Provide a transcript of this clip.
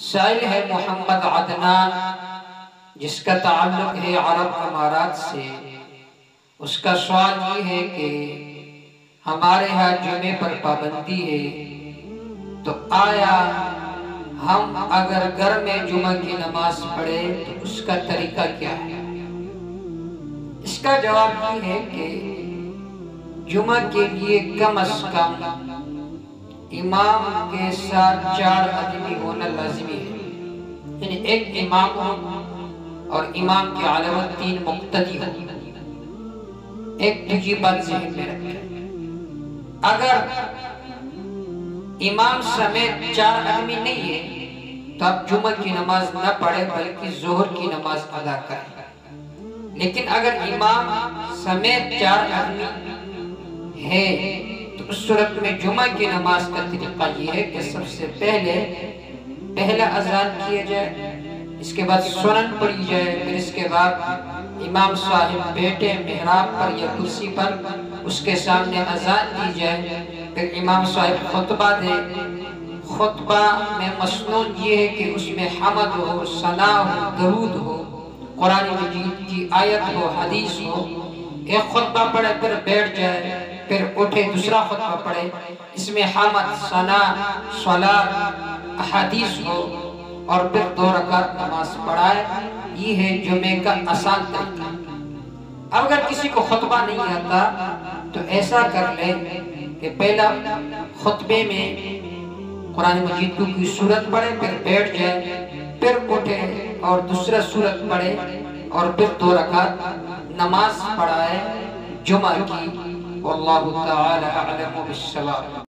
سائل ہے محمد عدنان، جس کا تعلق ہے عرب امارات سے۔ اس کا سوال یہ ہے کہ ہمارے ہاں جمعے پر پابندی ہے، تو آیا ہم اگر گھر میں جمعہ کی نماز پڑھے تو اس کا طریقہ کیا ہے؟ اس کا جواب یہ ہے کہ جمعہ کے لیے کم از کم امام کے ساتھ 4 آدمی ہونا لازمی ہے، یعنی ایک امام ہو اور امام کے علاوہ 3 مقتدی ہو۔ ایک دوسری بات ذہن میں رکھیں، اگر امام سمیت 4 آدمی نہیں ہے تو آپ جمعہ کی نماز نہ پڑھیں بلکہ ظہر کی نماز ادا کریں۔ لیکن اگر امام سمیت 4 آدمی ہے تو اس صورت میں جمعہ کی نماز کا طریقہ یہ ہے کہ سب سے پہلا اذان کیا جائے، اس کے بعد سنن پڑھی جائے، پھر اس کے بعد امام صاحب بیٹھے محراب پر یا کرسی پر، اس کے سامنے اذان دی جائے، پھر امام صاحب خطبہ دے۔ خطبہ میں مسنون یہ ہے کہ اس میں حمد ہو، ثنا ہو، درود ہو، قرآن مجید کی آیت ہو، حدیث ہو۔ ایک خطبہ پڑھے پھر بیٹھ جائے، پھر اٹھے دوسرا خطبہ پڑھے، اس میں حمد، ثنا، صلاۃ، احادیث ہو، اور پھر 2 رکعت نماز پڑھائے۔ یہ ہے جمعے کا آسان طریقہ۔ اب اگر کسی کو خطبہ نہیں آتا تو ایسا کر لے کہ پہلا خطبے میں قرآن مجید کو کوئی سورت پڑھے، پھر بیٹھ جائے، پھر اٹھے اور دوسرا سورت پڑھے، اور پھر 2 رکعت نماز پڑھائے جمعہ کی۔ واللہ تعالی اعلم بالصواب۔